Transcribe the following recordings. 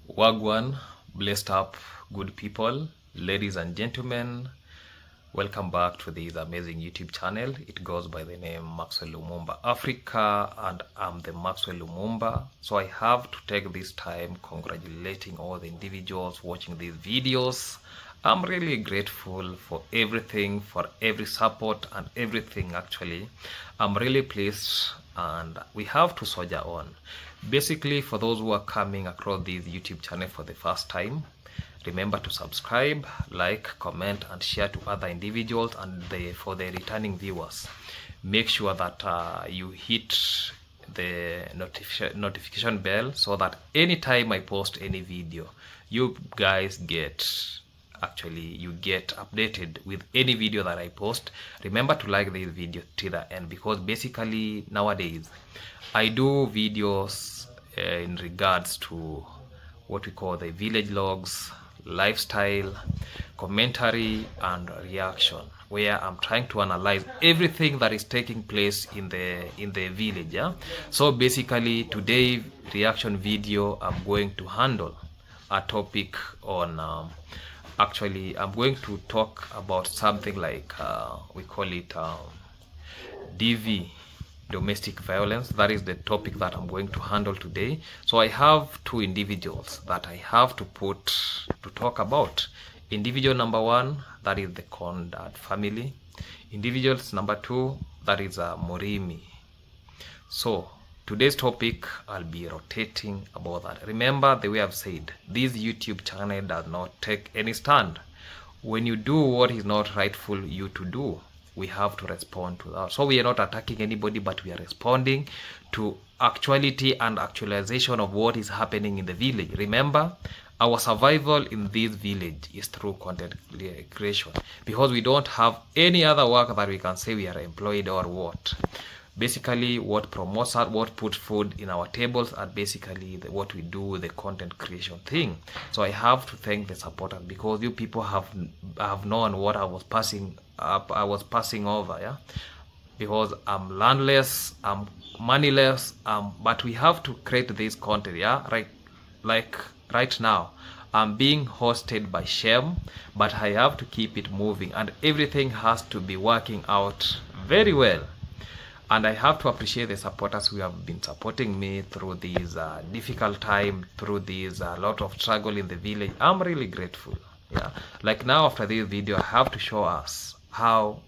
Wagwan, blessed up, good people, ladies and gentlemen, welcome back to this amazing YouTube channel. It goes by the name Maxwell Lumumba Africa, and I'm the Maxwell Lumumba. So I have to take this time congratulating all the individuals watching these videos. I'm really grateful for everything, for every support and everything actually. I'm really pleased, and we have to soldier on. Basically, for those who are coming across this YouTube channel for the first time, remember to subscribe, like, comment and share to other individuals, and for the returning viewers, make sure that you hit the notification bell so that anytime I post any video, you guys get updated with any video that I post. Remember to like this video till the end, because basically nowadays I do videos in regards to what we call the village logs, lifestyle, commentary and reaction, where I'm trying to analyze everything that is taking place in the village. Yeah, so basically today reaction video, I'm going to handle a topic on actually I'm going to talk about something like we call it Davy, domestic violence. That is the topic that I'm going to handle today. So I have two individuals that I have to talk about. Individual number one, that is the Condad family. Individuals number two, that is Murimi. So today's topic, I'll be rotating about that. Remember the way I've said, this YouTube channel does not take any stand. When you do what is not rightful you to do, we have to respond to that. So we are not attacking anybody, but we are responding to actuality and actualization of what is happening in the village. Remember, our survival in this village is through content creation, because we don't have any other work that we can say we are employed or what. Basically, what promotes us, what puts food in our tables, are basically what we do, the content creation thing. So I have to thank the supporters, because you people have known what I was passing over, yeah. Because I'm landless, I'm moneyless, but we have to create this content, yeah. Right now, I'm being hosted by Shem, but I have to keep it moving, and everything has to be working out very well. And I have to appreciate the supporters who have been supporting me through this difficult time, through this lot of struggle in the village. I'm really grateful. Yeah, like now after this video, I have to show us how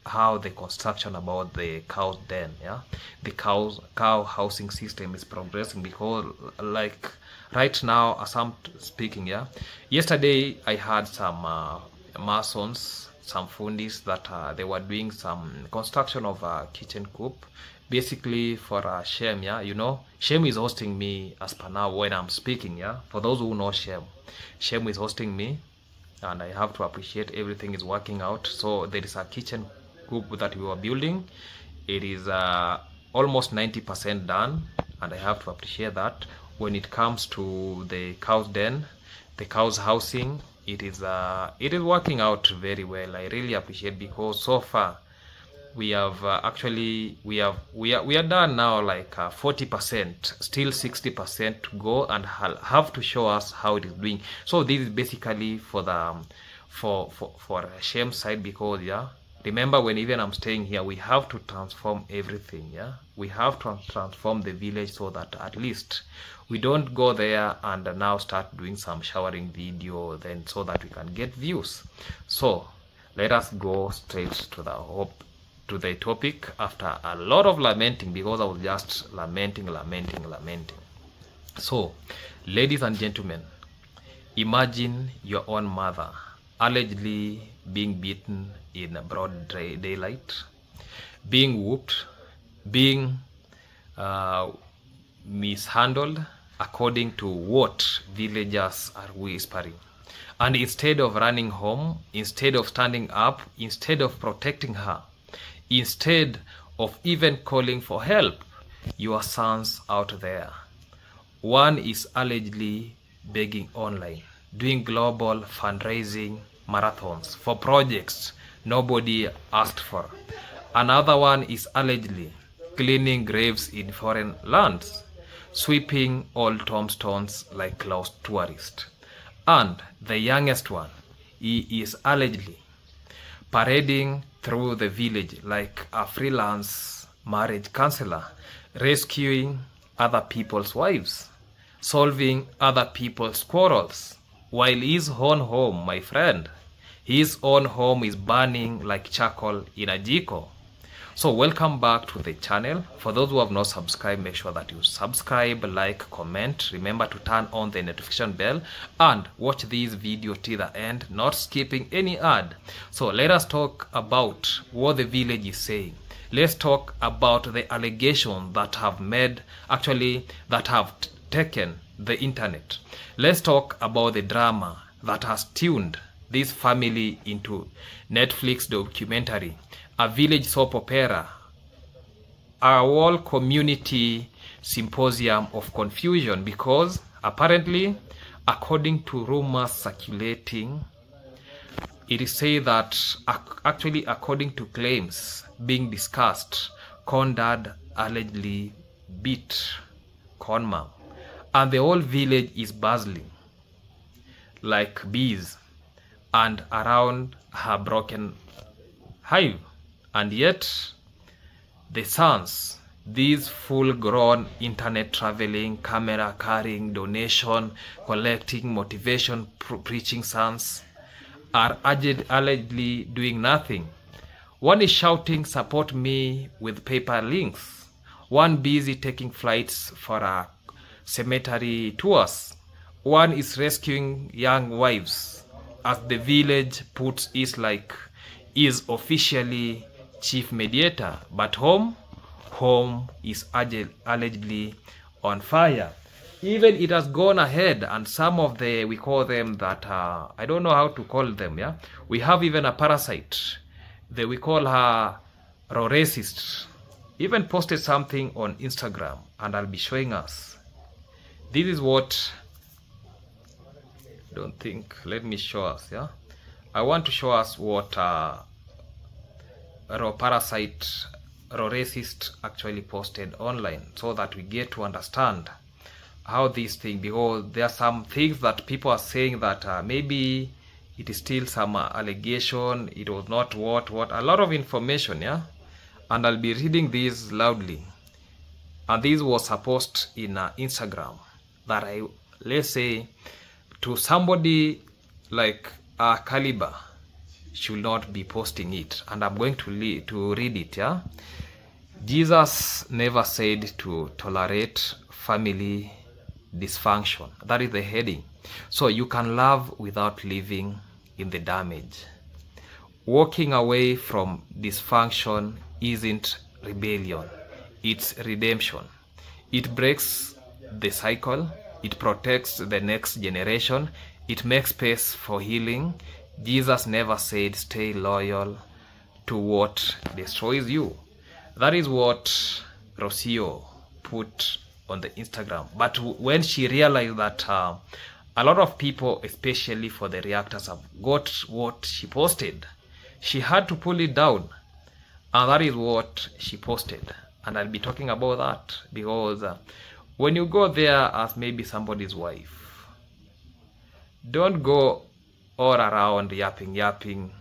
the construction about the cow's den, yeah, the cow housing system is progressing. Because like right now, as I'm speaking, yeah, yesterday I had some masons, some fundis that they were doing some construction of a kitchen coop, basically for Shem. Yeah, you know, Shem is hosting me as per now when I'm speaking. Yeah, for those who know Shem is hosting me, and I have to appreciate everything is working out. So there is a kitchen coop that we were building. It is almost 90% done, and I have to appreciate that. When it comes to the cow's den, the cow's housing, it is working out very well. I really appreciate, because so far we have we are done now, like 40%, still 60% to go, and have to show us how it is doing. So this is basically for the for Shem's side, because yeah, remember, when even I'm staying here, we have to transform everything. Yeah, we have to transform the village, so that at least we don't go there and now start doing some showering video, then so that we can get views. So let us go straight to the topic, after a lot of lamenting, because I was just lamenting. So ladies and gentlemen, imagine your own mother allegedly being beaten in broad daylight, being whooped, being mishandled, according to what villagers are whispering. And instead of running home, instead of standing up, instead of protecting her, instead of even calling for help, your sons out there, one is allegedly begging online, doing global fundraising marathons for projects nobody asked for. Another one is allegedly cleaning graves in foreign lands. sweeping all tombstones like lost tourist. And the youngest one, he is allegedly parading through the village like a freelance marriage counselor, rescuing other people's wives, solving other people's quarrels, while his own home, my friend, his own home is burning like charcoal in a jiko. So welcome back to the channel. For those who have not subscribed, make sure that you subscribe, like, comment. Remember to turn on the notification bell and watch this video till the end, not skipping any ad. So let us talk about what the village is saying. Let's talk about the allegations that have taken the internet. Let's talk about the drama that has tuned this family into Netflix documentary, a village soap opera, a whole community symposium of confusion, because apparently, according to rumors circulating, it is said that actually, according to claims being discussed, Con Dad allegedly beat Con Mom, and the whole village is bustling like bees and around her broken hive. And yet, the sons, these full-grown internet traveling, camera carrying, donation collecting, motivation preaching sons, are allegedly doing nothing. One is shouting, "Support me," with paper links. One busy taking flights for a cemetery tours. One is rescuing young wives, as the village puts is officially chief mediator, but home is allegedly on fire. Even it has gone ahead, and some of we call them that, I don't know how to call them, yeah? We have even a parasite, we call her racist, even posted something on Instagram, and I'll be showing us. This is what, let me show us, yeah? I want to show us what racist actually posted online, so that we get to understand how this thing, because there are some things that people are saying that maybe it is still some allegation, it was not what, a lot of information, yeah? And I'll be reading this loudly. And this was a post in Instagram that let's say, to somebody like a caliber, should not be posting it, and I'm going to read it, yeah? Jesus never said to tolerate family dysfunction. That is the heading. So you can love without living in the damage. Walking away from dysfunction isn't rebellion, it's redemption. It breaks the cycle, it protects the next generation, it makes space for healing. Jesus never said stay loyal to what destroys you. That is what Rocio put on the Instagram. But when she realized that a lot of people, especially for the reactors, have got what she posted, she had to pull it down. And that is what she posted. And I'll be talking about that, because when you go there as maybe somebody's wife, don't go all around yapping,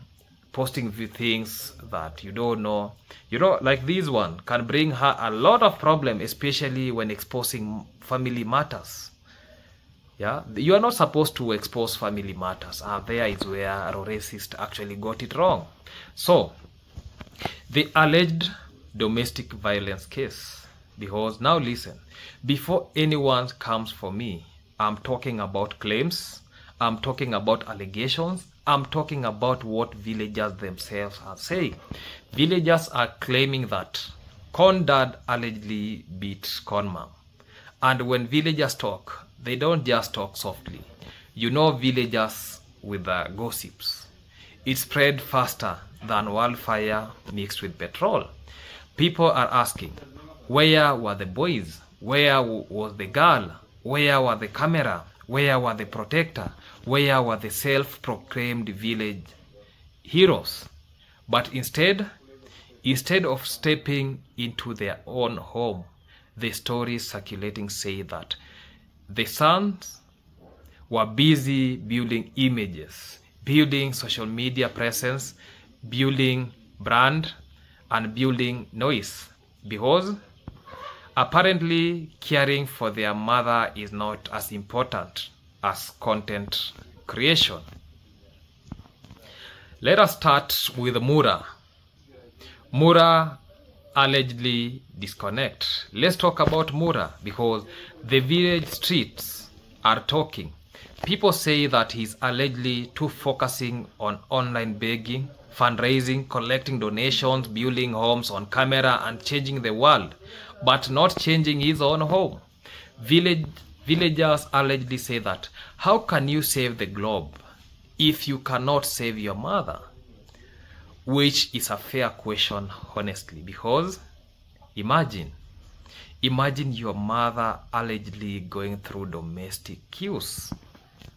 posting things that you don't know. You know, like this one can bring her a lot of problem, especially when exposing family matters. Yeah, you are not supposed to expose family matters. There is where a racist actually got it wrong. So, the alleged domestic violence case, because now listen, before anyone comes for me, I'm talking about claims, I'm talking about allegations, I'm talking about what villagers themselves are saying. Villagers are claiming that Con Dad allegedly beat Con Mom. And when villagers talk, they don't just talk softly. You know, villagers with the gossips, it spread faster than wildfire mixed with petrol. People are asking, where were the boys? Where was the girl? Where were the camera? Where were the protector? Where were the self-proclaimed village heroes? But instead of stepping into their own home, the stories circulating say that the sons were busy building images, building social media presence, building brand, and building noise, because apparently caring for their mother is not as important as content creation. Let us start with Mura. Mura allegedly disconnect. Let's talk about Mura, because the village streets are talking. People say that he's allegedly too focusing on online begging, fundraising, collecting donations, building homes on camera, and changing the world, but not changing his own home. Villagers allegedly say that, how can you save the globe if you cannot save your mother? Which is a fair question, honestly, because imagine your mother allegedly going through domestic cues,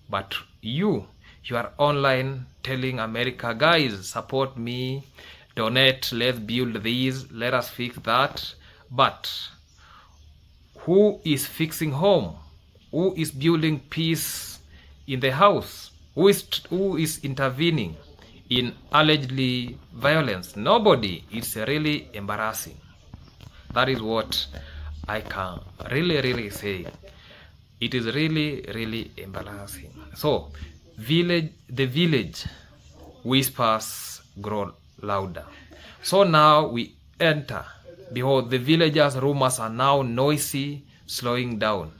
but you are online telling America, guys, support me, donate, let's build this, let us fix that. But who is fixing home? Who is building peace in the house? Who is intervening in allegedly violence? Nobody. It's really embarrassing. That is what I can really say. It is really embarrassing. So the village whispers grow louder. So now we enter. Behold, the villagers' rumors are now noisy, slowing down.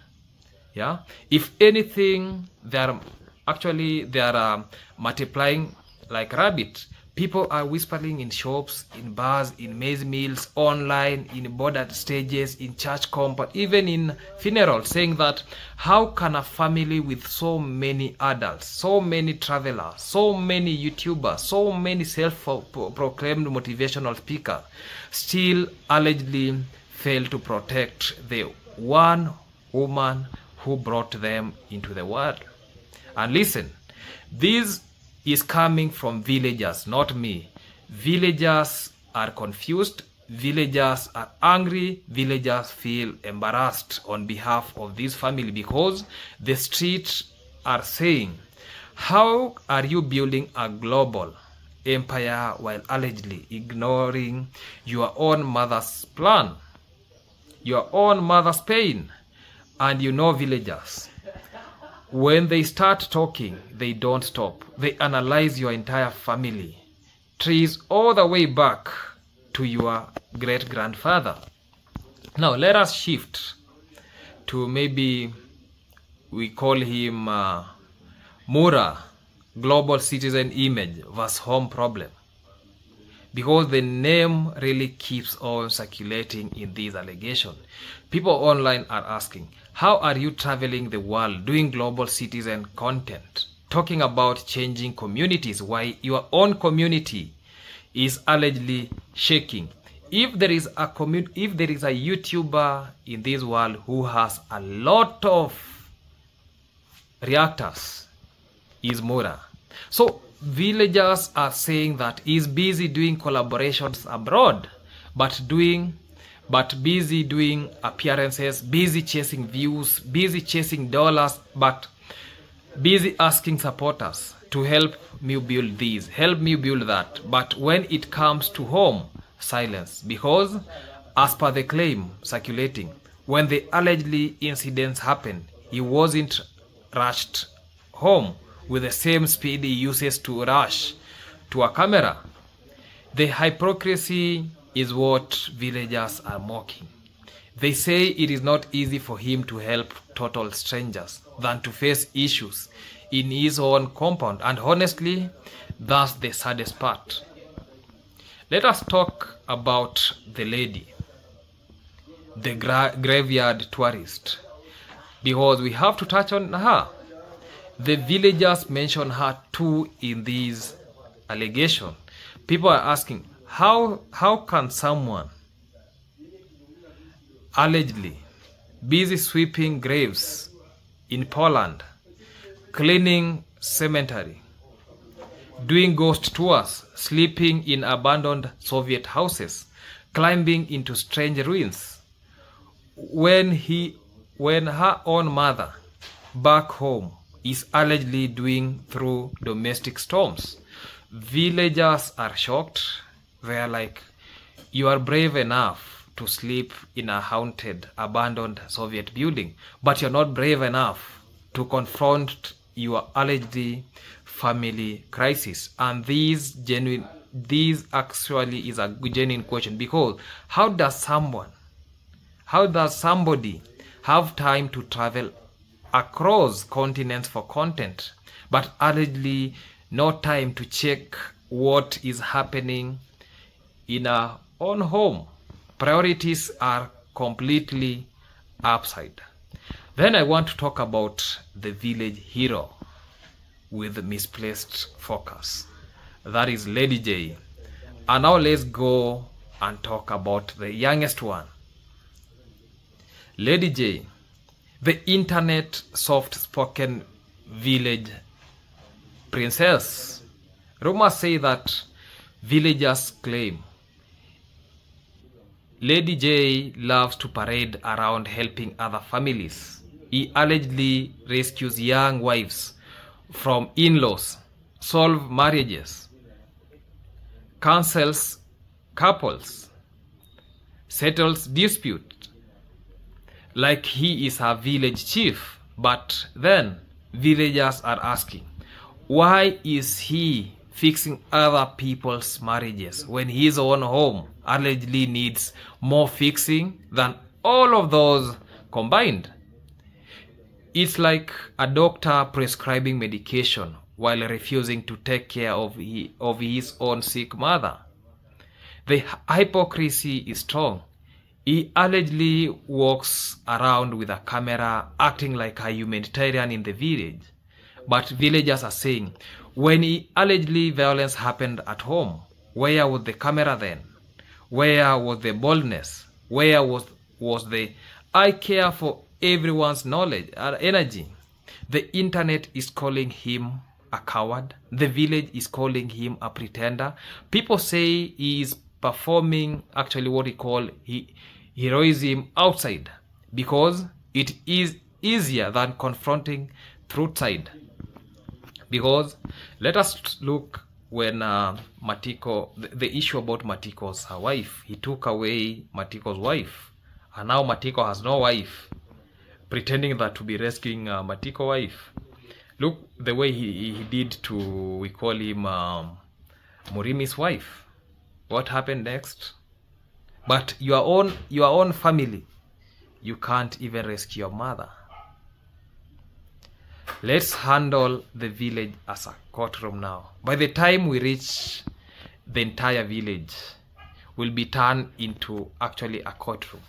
Yeah. If anything, they are multiplying like rabbit. People are whispering in shops, in bars, in maize mills, online, in bordered stages, in church compound, even in funerals, saying that how can a family with so many adults, so many travelers, so many YouTubers, so many self-proclaimed motivational speakers still allegedly fail to protect the one woman who brought them into the world? And listen, this is coming from villagers, not me. Villagers are confused, villagers are angry, villagers feel embarrassed on behalf of this family, because the streets are saying, how are you building a global empire while allegedly ignoring your own mother's plan, your own mother's pain? And you know, villagers, when they start talking, they don't stop. They analyze your entire family trees all the way back to your great-grandfather. Now, let us shift to, maybe we call him Mura, global citizen image versus home problem. Because the name really keeps on circulating in these allegations. People online are asking, how are you traveling the world doing global citizen content, talking about changing communities while your own community is allegedly shaking? If there is a YouTuber in this world who has a lot of reactors, is Mura. So villagers are saying that he's busy doing collaborations abroad, but busy doing appearances, busy chasing views, busy chasing dollars, but busy asking supporters to help me build this, help me build that. But when it comes to home, silence. Because as per the claim circulating, when the allegedly incidents happened, he wasn't rushed home with the same speed he uses to rush to a camera. The hypocrisy is what villagers are mocking. They say it is not easy for him to help total strangers than to face issues in his own compound. And honestly, that's the saddest part. Let us talk about the lady, the graveyard tourist, because we have to touch on her. The villagers mention her too in these allegations. People are asking, how can someone allegedly busy sweeping graves in Poland, cleaning cemetery, doing ghost tours, sleeping in abandoned Soviet houses, climbing into strange ruins, when her own mother back home is allegedly doing through domestic storms. Villagers are shocked. They are like, you are brave enough to sleep in a haunted, abandoned Soviet building, but you're not brave enough to confront your alleged family crisis. And this actually is a genuine question, because how does somebody have time to travel across continents for content, but allegedly no time to check what is happening in our own home? Priorities are completely upside. Then I want to talk about the village hero with misplaced focus. That is Lady J. And now let's go and talk about the youngest one. Lady J, the internet soft-spoken village princess. Rumors say that villagers claim Lady J loves to parade around helping other families. He allegedly rescues young wives from in-laws, solves marriages, counsels couples, settles disputes, like he is a village chief. But then villagers are asking, why is he fixing other people's marriages when his own home allegedly needs more fixing than all of those combined? It's like a doctor prescribing medication while refusing to take care of his own sick mother. The hypocrisy is strong. He allegedly walks around with a camera acting like a humanitarian in the village. But villagers are saying, when allegedly violence happened at home, where was the camera then? Where was the boldness? Where was the I care for everyone's knowledge or energy? The internet is calling him a coward. The village is calling him a pretender. People say he is performing actually what we call heroism outside, because it is easier than confronting truth side. Because let us look when Matiko, the issue about Matiko's wife, he took away Matiko's wife, and now Matiko has no wife, pretending that to be rescuing Matiko's wife. Look the way he did to, we call him Murimi's wife. What happened next? But your own family, you can't even rescue your mother. Let's handle the village as a courtroom now. By the time we reach the entire village, will be turned into actually a courtroom.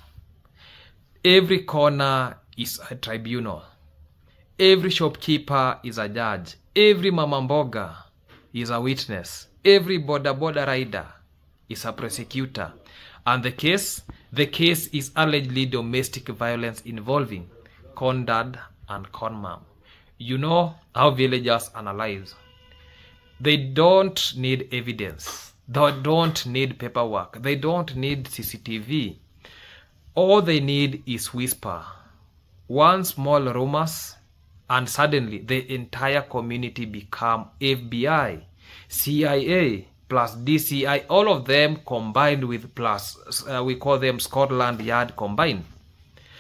Every corner is a tribunal. Every shopkeeper is a judge. Every mama mboga is a witness. Every border rider is a prosecutor. And the case is allegedly domestic violence involving con dad and con mom. You know how villagers analyze. They don't need evidence. They don't need paperwork. They don't need CCTV. All they need is whisper. One small rumors, and suddenly the entire community become FBI, CIA, plus DCI, all of them combined with plus, we call them Scotland Yard combined.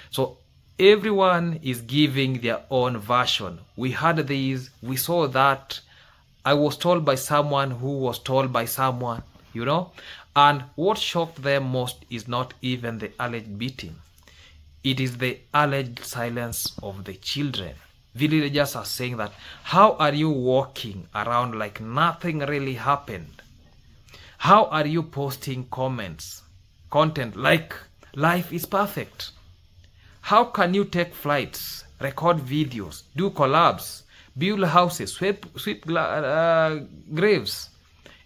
So everyone is giving their own version. We heard this, we saw that, I was told by someone who was told by someone, you know. And what shocked them most is not even the alleged beating. It is the alleged silence of the children. Villagers are saying that, how are you walking around like nothing really happened? How are you posting content like life is perfect? How can you take flights, record videos, do collabs, build houses, sweep graves,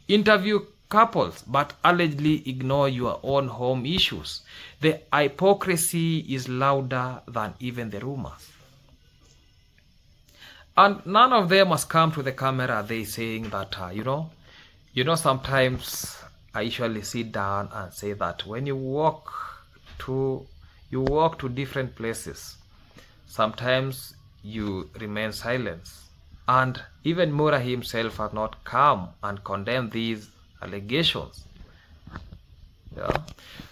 interview couples, but allegedly ignore your own home issues? The hypocrisy is louder than even the rumors. And none of them has come to the camera. They saying that, you know, sometimes I usually sit down and say that when you walk You walk to different places. Sometimes you remain silent. And even Mura himself has not come and condemned these allegations. Yeah.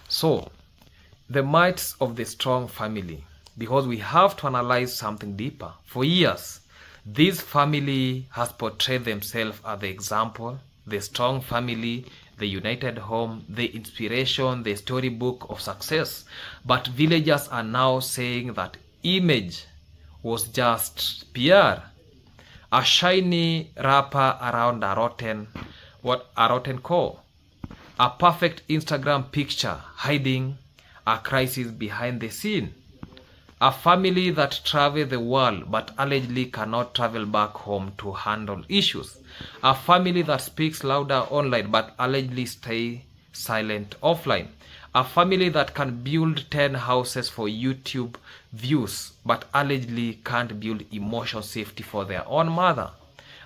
So, the mites of the strong family, because we have to analyze something deeper. For years, this family has portrayed themselves as the example, the strong family, the united home, the inspiration, the storybook of success. But villagers are now saying that image was just PR, a shiny wrapper around a rotten core, a perfect Instagram picture hiding a crisis behind the scene, a family that travels the world but allegedly cannot travel back home to handle issues, a family that speaks louder online but allegedly stays silent offline, a family that can build 10 houses for YouTube views but allegedly can't build emotional safety for their own mother.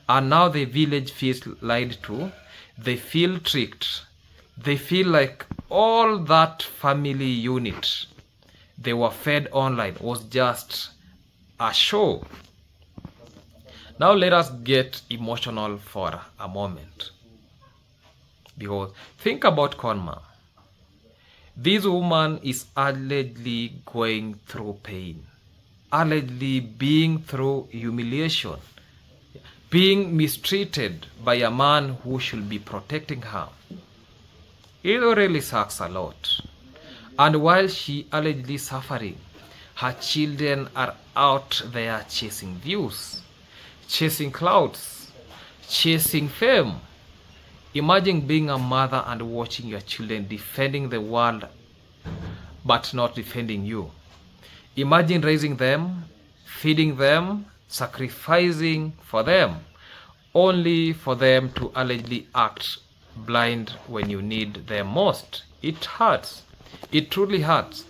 And now the village feels lied to, they feel tricked, they feel like all that family unit they were fed online was just a show. Now let us get emotional for a moment. Because think about Konma. This woman is allegedly going through pain, allegedly being through humiliation, being mistreated by a man who should be protecting her. It really sucks a lot. And while she allegedly suffering, her children are out there chasing views, chasing clouds, chasing fame. Imagine being a mother and watching your children defending the world but not defending you. Imagine raising them, feeding them, sacrificing for them, only for them to allegedly act blind when you need them most. It hurts. It truly hurts.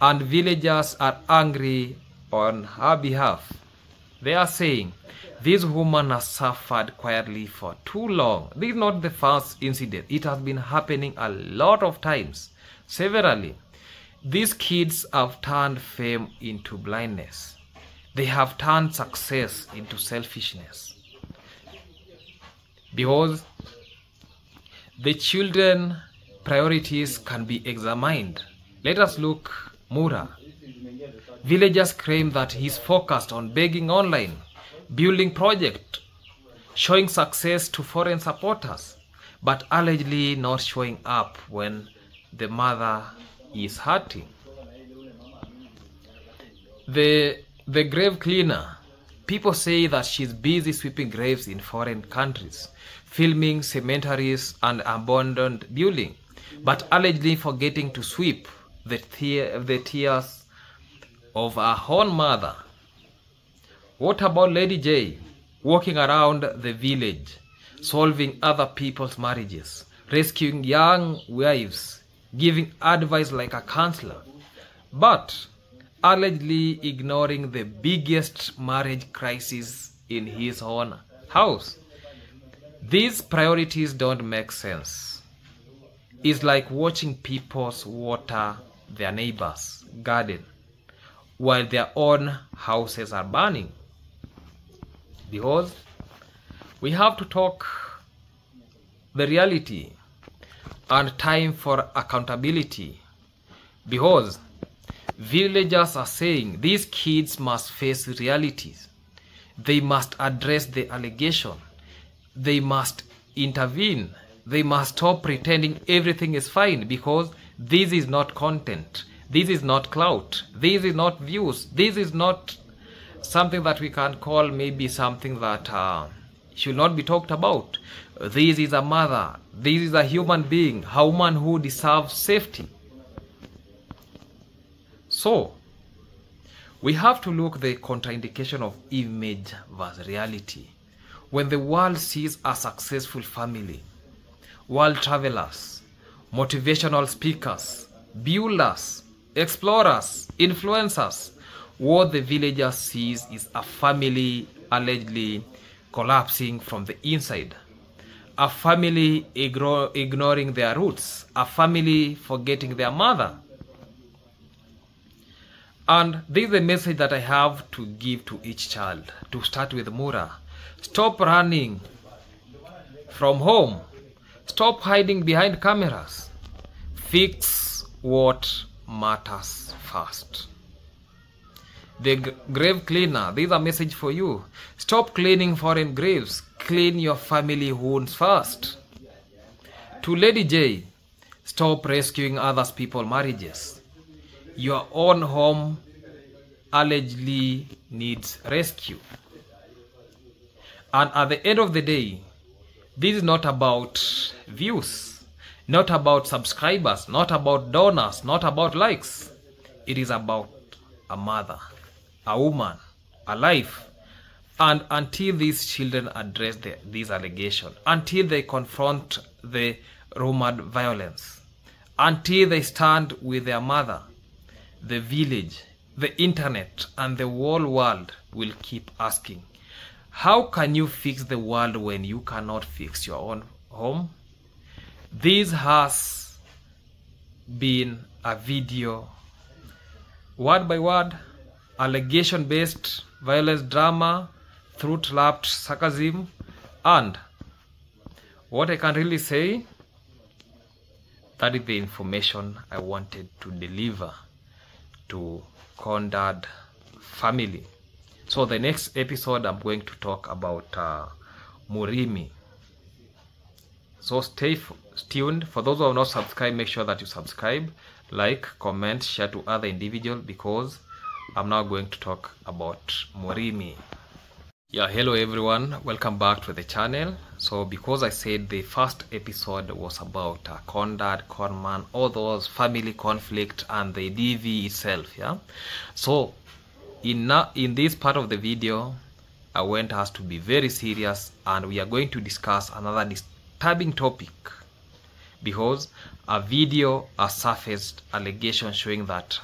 And villagers are angry on her behalf. They are saying, this woman has suffered quietly for too long. This is not the first incident. It has been happening a lot of times, severally. These kids have turned fame into blindness. They have turned success into selfishness. Because the children priorities can be examined. Let us look Mura. Villagers claim that he's focused on begging online, building project, showing success to foreign supporters, but allegedly not showing up when the mother is hurting. The grave cleaner, people say that she's busy sweeping graves in foreign countries, filming cemeteries and abandoned buildings, but allegedly forgetting to sweep the tears of her own mother. What about Lady J, walking around the village, solving other people's marriages, rescuing young wives, giving advice like a counselor, but allegedly ignoring the biggest marriage crisis in his own house? These priorities don't make sense. It's like watching people water their neighbor's garden while their own houses are burning. Because we have to talk the reality and time for accountability. Because villagers are saying these kids must face realities. They must address the allegation. They must intervene. They must stop pretending everything is fine, because this is not content. This is not clout. This is not views. This is not something that we can call maybe something that should not be talked about. This is a mother. This is a human being, a woman who deserves safety. So, we have to look at the contraindication of image versus reality. When the world sees a successful family, world travelers, motivational speakers, builders, explorers, influencers, what the villager sees is a family allegedly collapsing from the inside, a family ignoring their roots, a family forgetting their mother. And this is the message that I have to give to each child. To start with Mura. Stop running from home. Stop hiding behind cameras. Fix what matters first. The grave cleaner, this is a message for you. Stop cleaning foreign graves. Clean your family wounds first. To Lady J, stop rescuing other people's marriages. Your own home allegedly needs rescue. And at the end of the day, this is not about views, not about subscribers, not about donors, not about likes. It is about a mother, a woman, a life. And until these children address these allegations, until they confront the rumored violence, until they stand with their mother, the village, the internet, and the whole world will keep asking, how can you fix the world when you cannot fix your own home? This has been a video, word by word, allegation-based violence drama, truth-lapped sarcasm, and what I can really say, that is the information I wanted to deliver to Condad family. So the next episode I'm going to talk about Murimi. So stay tuned. For those who have not subscribed, make sure that you subscribe, like, comment, share to other individuals, because I'm now going to talk about Murimi. Yeah, hello everyone, welcome back to the channel. So because I said the first episode was about Condad, Conman, all those family conflict and the Davy itself, yeah. So in this part of the video, I want us to be very serious, and we are going to discuss another disturbing topic, because a video has surfaced allegation showing that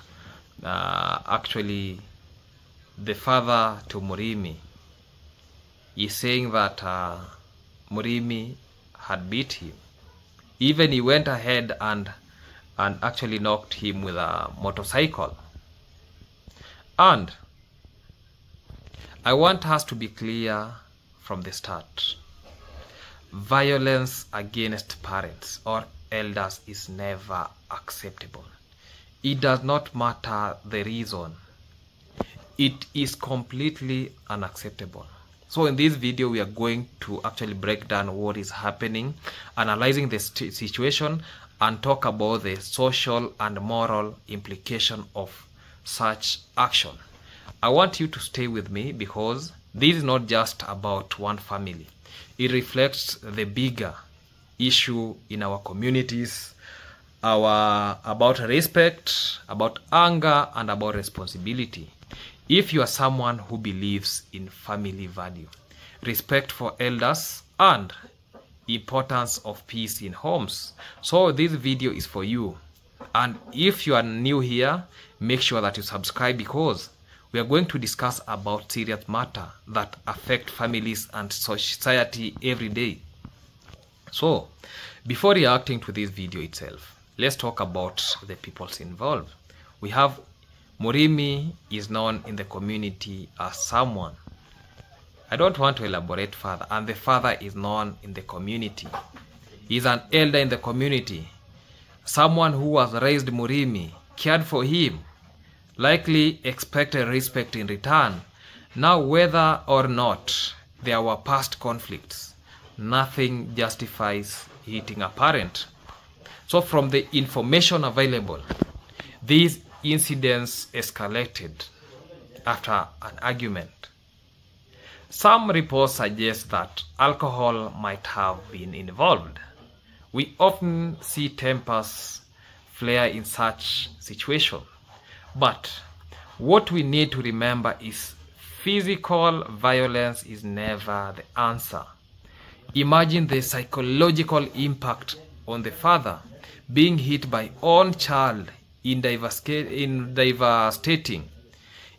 actually the father to Murimi is saying that Murimi had beat him. Even he went ahead and actually knocked him with a motorcycle. And I want us to be clear from the start. Violence against parents or elders is never acceptable. It does not matter the reason. It is completely unacceptable. So in this video, we are going to actually break down what is happening, analyzing the situation, and talk about the social and moral implication of such action. I want you to stay with me, because this is not just about one family. It reflects the bigger issue in our communities, about respect, about anger, and about responsibility. If you are someone who believes in family value, respect for elders, and importance of peace in homes, so this video is for you. And if you are new here, make sure that you subscribe, because we are going to discuss about serious matter that affect families and society every day. So before reacting to this video itself, let's talk about the peoples involved. We have Murimi is known in the community as someone. I don't want to elaborate further. And the father is known in the community. He's an elder in the community. Someone who has raised Murimi, cared for him, likely expected respect in return. Now, whether or not there were past conflicts, nothing justifies hitting a parent. So from the information available, these incidents escalated after an argument. Some reports suggest that alcohol might have been involved. We often see tempers flare in such situations. But what we need to remember is physical violence is never the answer. Imagine the psychological impact on the father being hit by own child in devastating.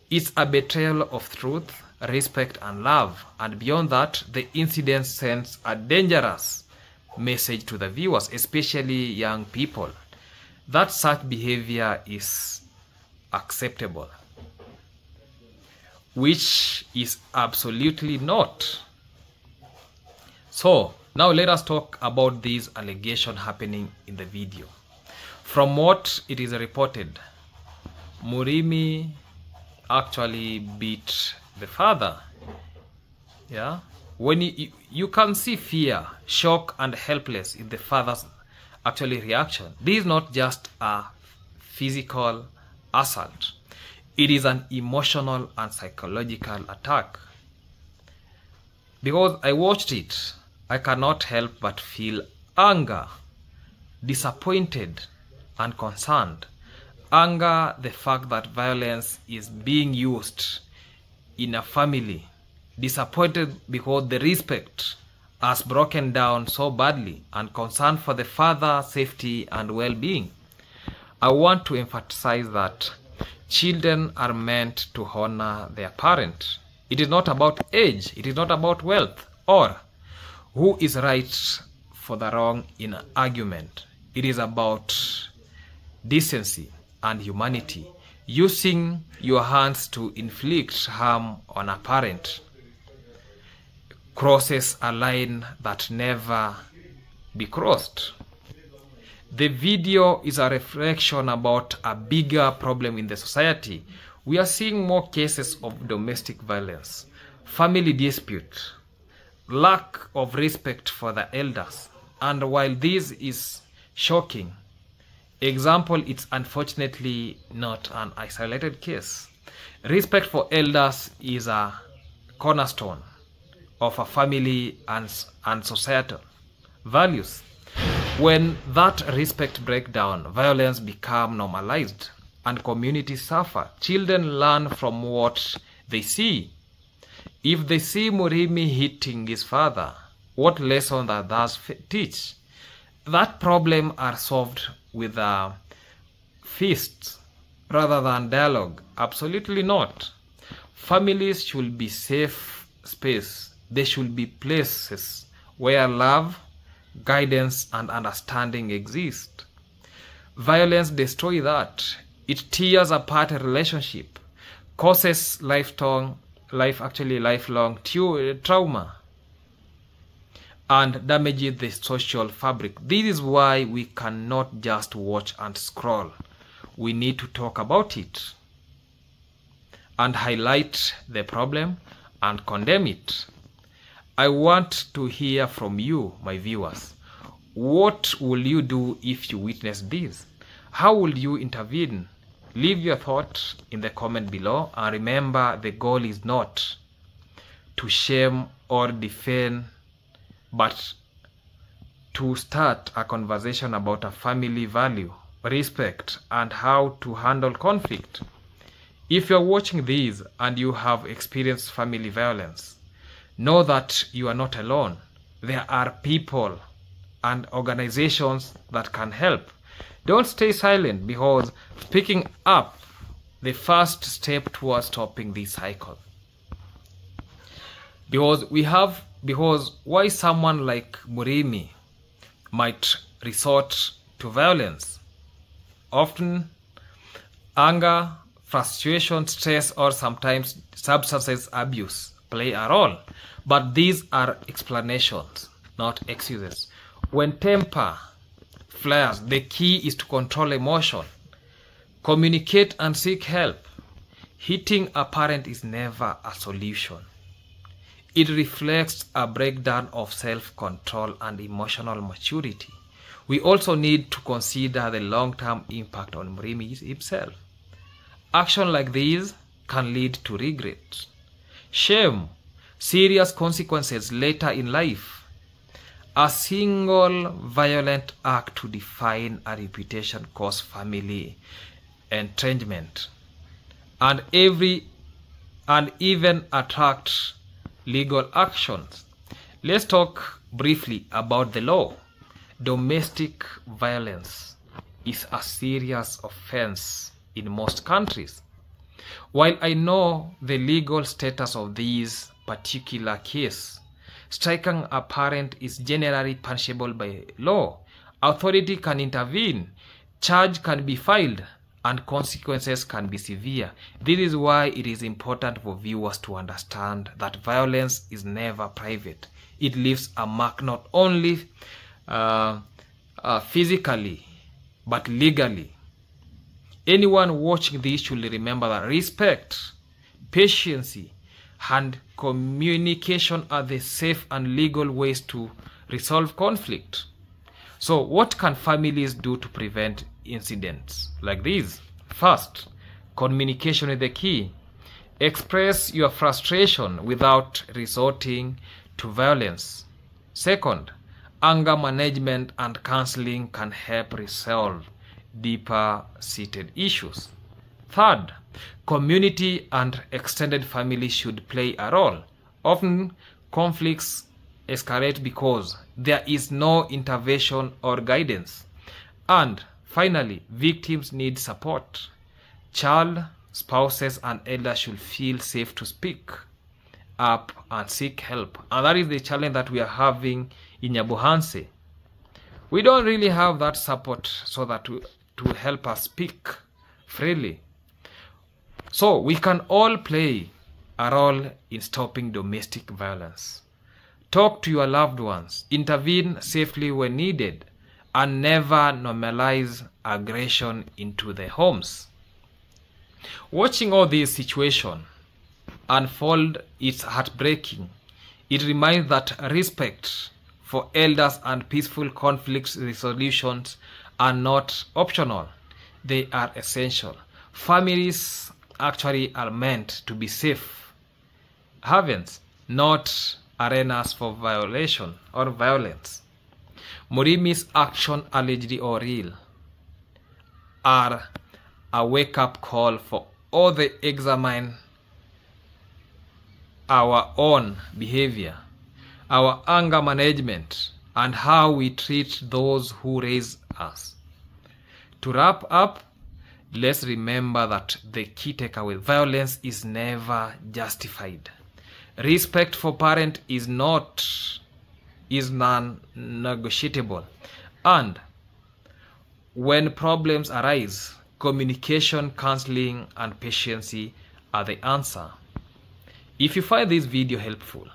It's a betrayal of truth, respect, and love. And beyond that, the incident sends a dangerous message to the viewers, especially young people, that such behavior is acceptable. which is absolutely not. So now let us talk about this allegation happening in the video. From what it is reported, Murimi actually beat the father. Yeah, when you can see fear, shock and helpless in the father's actually reaction. This is not just a physical assault. It is an emotional and psychological attack. Because I watched it, I cannot help but feel anger, disappointed and concerned. Anger, the fact that violence is being used in a family. Disappointed because the respect has broken down so badly, and concern for the father's safety and well-being. I want to emphasize that children are meant to honor their parent. It is not about age, it is not about wealth or who is right for the wrong in an argument. It is about decency and humanity. Using your hands to inflict harm on a parent crosses a line that never be crossed. The video is a reflection about a bigger problem in the society. We are seeing more cases of domestic violence, family dispute, lack of respect for the elders. And while this is shocking example, it's unfortunately not an isolated case. Respect for elders is a cornerstone of a family and societal values. When that respect breaks down, violence becomes normalized and communities suffer. Children learn from what they see. If they see Murimi hitting his father, what lesson that does teach? That problem are solved with fists rather than dialogue? Absolutely not. Families should be safe space. They should be places where love, guidance and understanding exist. Violence destroys that. It tears apart a relationship, causes lifelong trauma, and damages the social fabric. This is why we cannot just watch and scroll. We need to talk about it and highlight the problem and condemn it. I want to hear from you, my viewers. What will you do if you witness this? How will you intervene? Leave your thoughts in the comment below, and remember, the goal is not to shame or defend, but to start a conversation about a family value, respect, and how to handle conflict. If you're watching this and you have experienced family violence, know that you are not alone. There are people and organizations that can help. Don't stay silent, because speaking up the first step towards stopping this cycle. Because why someone like Murimi might resort to violence? Often anger, frustration, stress, or sometimes substance abuse play a role. But these are explanations, not excuses. When temper flares, the key is to control emotion, communicate and seek help. Hitting a parent is never a solution. It reflects a breakdown of self-control and emotional maturity. We also need to consider the long-term impact on Murimi himself. Action like these can lead to regret, shame, serious consequences later in life. A single violent act to define a reputation cause family entrenchment, and even attract legal actions. Let's talk briefly about the law. Domestic violence is a serious offense in most countries. While I know the legal status of this particular case, striking a parent is generally punishable by law. Authority can intervene, charge can be filed, and consequences can be severe. This is why it is important for viewers to understand that violence is never private. It leaves a mark not only physically but legally. Anyone watching this should remember that respect, patience, and communication are the safe and legal ways to resolve conflict. So what can families do to prevent incidents like these? First, communication is the key. Express your frustration without resorting to violence. Second, anger management and counseling can help resolve deeper seated issues. Third, community and extended family should play a role. Often conflicts escalate because there is no intervention or guidance. And finally, victims need support. Child, spouses, and elders should feel safe to speak up and seek help. And that is the challenge that we are having in Nyabuhanse. We don't really have that support so that to help us speak freely. So we can all play a role in stopping domestic violence. Talk to your loved ones, intervene safely when needed, and never normalize aggression into their homes. Watching all these situations unfold is heartbreaking. It reminds that respect for elders and peaceful conflict resolutions are not optional. They are essential. Families actually are meant to be safe havens, not arenas for violation or violence. Murimi's action, allegedly or real, are a wake-up call for all to examine our own behavior, our anger management, and how we treat those who raise us. To wrap up, let's remember that the key takeaway: violence is never justified. Respect for parent is non-negotiable. And when problems arise, communication, counseling, and patience are the answer. If you find this video helpful,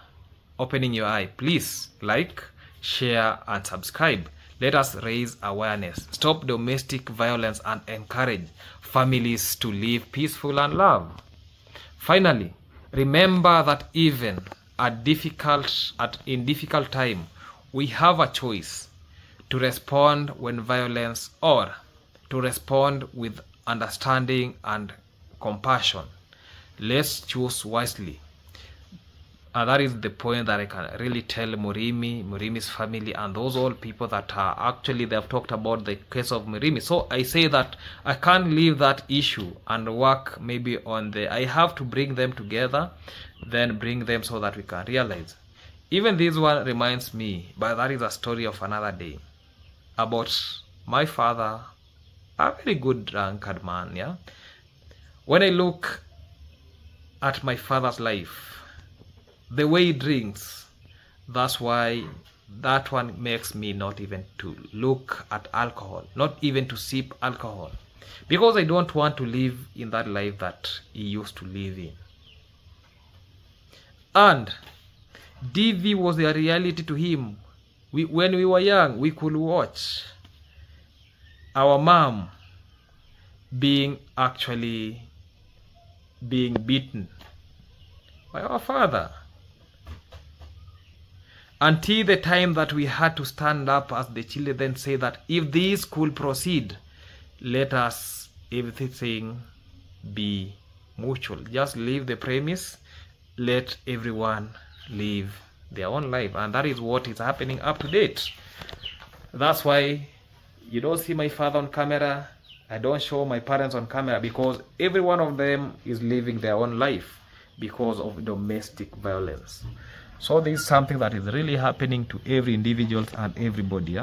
opening your eye, please like, share, and subscribe. Let us raise awareness, stop domestic violence, and encourage families to live peaceful and love. Finally, remember that even in difficult time, we have a choice to respond when violence or to respond with understanding and compassion. Let's choose wisely. And that is the point that I can really tell Murimi's family, and those all people that are actually, they have talked about the case of Murimi. So I say that I can't leave that issue and work maybe on I have to bring them together, then bring them so that we can realize. Even this one reminds me, but that is a story of another day, about my father, a very good drunkard man, yeah. When I look at my father's life, the way he drinks, that's why that one makes me not even to look at alcohol, not even to sip alcohol, because I don't want to live in that life that he used to live in. And Davy was a reality to him. When we were young, we could watch our mom being beaten by our father, until the time that we had to stand up as the children, then say that if this could proceed, let us everything be mutual. Just leave the premise, let everyone live their own life. And that is what is happening up to date. That's why you don't see my father on camera, I don't show my parents on camera, because every one of them is living their own life because of domestic violence. So this is something that is really happening to every individual and everybody.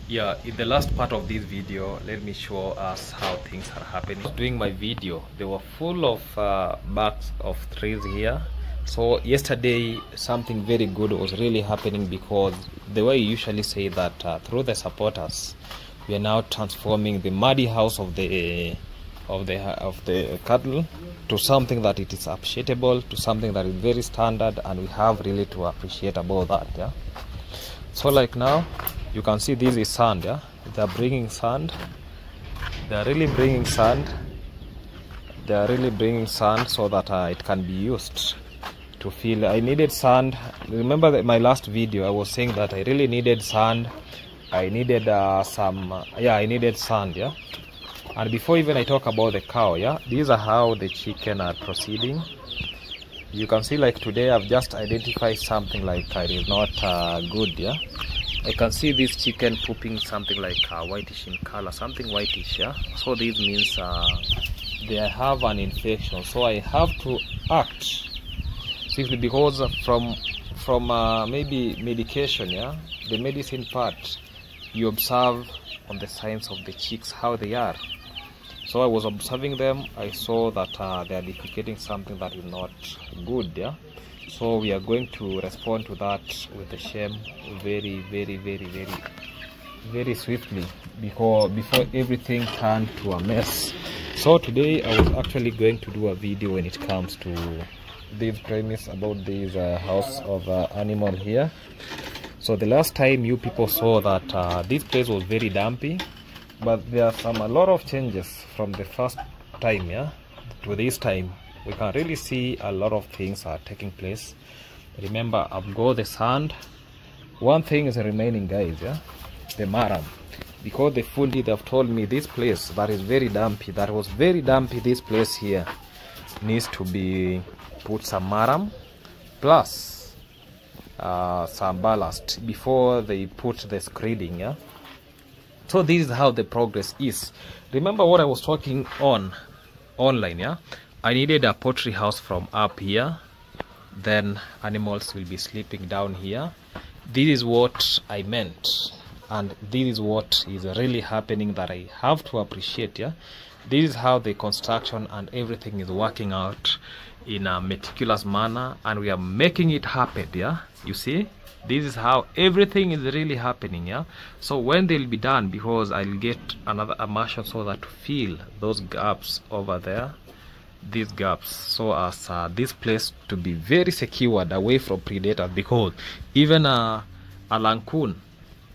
Yeah, in the last part of this video, let me show us how things are happening. Doing my video, they were full of bags of trees here. So yesterday, something very good was really happening, because the way you usually say that through the supporters, we are now transforming the muddy house of the cattle to something that it is appreciable, to something that is very standard, and we have really to appreciate about that. Yeah, so like now you can see this is sand. Yeah, they are bringing sand. They are really bringing sand. They are really bringing sand so that it can be used to fill. I needed sand. Remember that my last video I was saying that I really needed sand. I needed I needed sand. Yeah, and before even I talk about the cow, yeah, these are how the chicken are proceeding. You can see like today I've just identified something like it is not good. Yeah, I can see this chicken pooping something like whitish in color, something whitish. Yeah, so this means they have an infection. So I have to act simply because from maybe medication. Yeah, the medicine part, you observe on the signs of the chicks how they are. So I was observing them. I saw that they are defecating something that is not good. Yeah, so we are going to respond to that with the shame very swiftly before everything turned to a mess. So today I was actually going to do a video when it comes to this premise about this house of animal here. So the last time you people saw that this place was very dumpy, but there are a lot of changes from the first time, yeah, to this time. We can really see a lot of things are taking place. Remember, I've got the sand. One thing is remaining, guys, yeah, the maram. Because the fully they have told me this place that is very dumpy, that was very dumpy, this place here needs to be put some maram plus some ballast before they put the screeding. Yeah, so this is how the progress is. Remember what I was talking online. Yeah, I needed a poultry house from up here, then animals will be sleeping down here. This is what I meant, and this is what is really happening that I have to appreciate. Yeah, this is how the construction and everything is working out in a meticulous manner, and we are making it happen. Yeah, you see, this is how everything is really happening. Yeah, so when they'll be done, because I'll get another immersion so that to fill those gaps over there, these gaps, so as this place to be very secured away from predators, because even a lancoon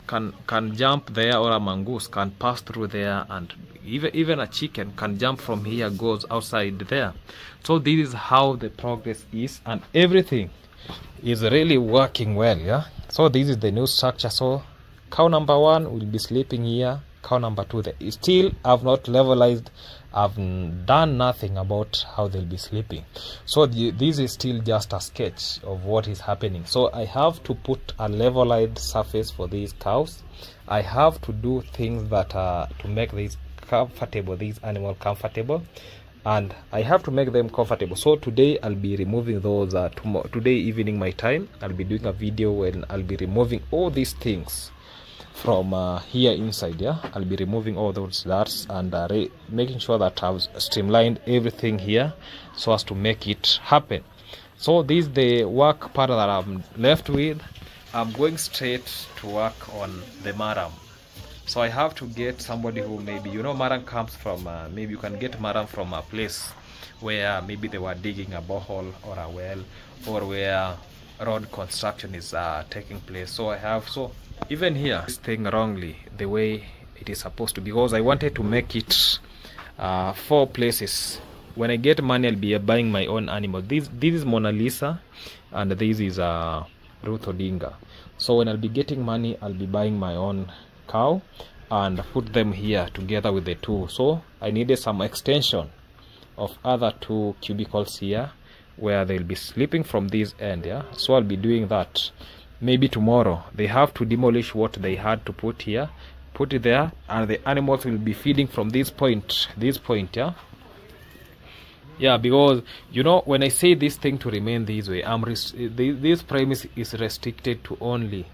can jump there, or a mongoose can pass through there, and even a chicken can jump from here, goes outside there. So this is how the progress is, and everything is really working well. Yeah, so this is the new structure. So cow number 1 will be sleeping here, cow number 2 there. Still I've not levelized, I've done nothing about how they'll be sleeping. So this is still just a sketch of what is happening. So I have to put a levelized surface for these cows. I have to do things that to make these comfortable, these animals comfortable, and I have to make them comfortable. So today I'll be removing those. Today evening my time, I'll be doing a video when I'll be removing all these things from here inside. Yeah, I'll be removing all those darts and making sure that I've streamlined everything here so as to make it happen. So this is the work part that I'm left with. I'm going straight to work on the maram. So I have to get somebody who, maybe, you know, maram comes from maybe you can get maram from a place where maybe they were digging a borehole or a well, or where road construction is taking place. So I have, so even here this thing wrongly the way it is supposed to, because I wanted to make it 4 places. When I get money, I'll be buying my own animal. This is Mona Lisa, and this is Ruth Odinga. So when I'll be getting money, I'll be buying my own cow and put them here together with the 2. So I needed some extension of other 2 cubicles here where they'll be sleeping from this end. Yeah, so I'll be doing that. Maybe tomorrow they have to demolish what they had to put here, put it there, and the animals will be feeding from this point. Yeah, because, you know, when I say this thing to remain this way, this premise is restricted to only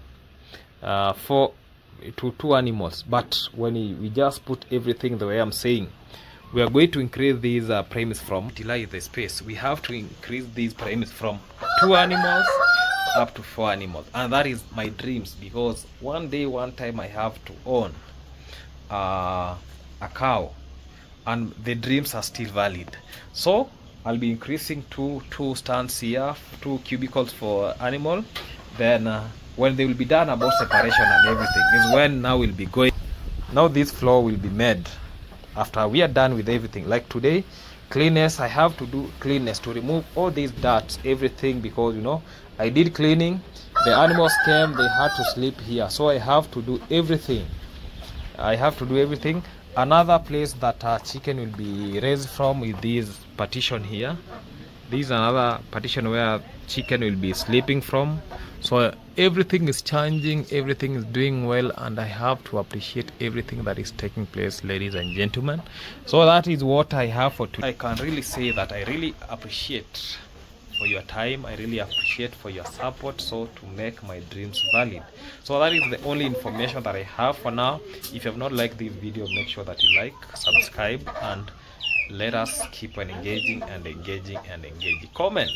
2 animals. But when we just put everything the way I'm saying, we are going to increase these premise from utilize the space. We have to increase these premise from 2 animals up to 4 animals, and that is my dreams, because one day, one time, I have to own a cow, and the dreams are still valid. So I'll be increasing two stands here, 2 cubicles for animal. Then when they will be done about separation and everything is when now we'll be going. Now this floor will be made after we are done with everything. Like today, cleanness, I have to do cleanness to remove all these dirt, everything, because you know I did cleaning. The animals came, they had to sleep here, so I have to do everything. Another place that chicken will be raised from is this partition here. This is another partition where chicken will be sleeping from. So everything is changing, everything is doing well, and I have to appreciate everything that is taking place, ladies and gentlemen. So that is what I have for today. I can really say that I really appreciate for your time, I really appreciate for your support, so to make my dreams valid. So that is the only information that I have for now. If you have not liked this video, make sure that you like, subscribe, and let us keep on engaging. Comment.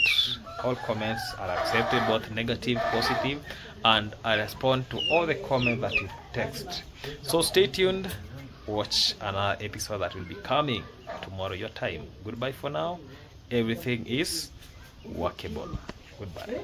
All comments are accepted, both negative, positive, and I respond to all the comments that you text. So stay tuned, watch another episode that will be coming tomorrow your time. Goodbye for now. Everything is workable. Goodbye.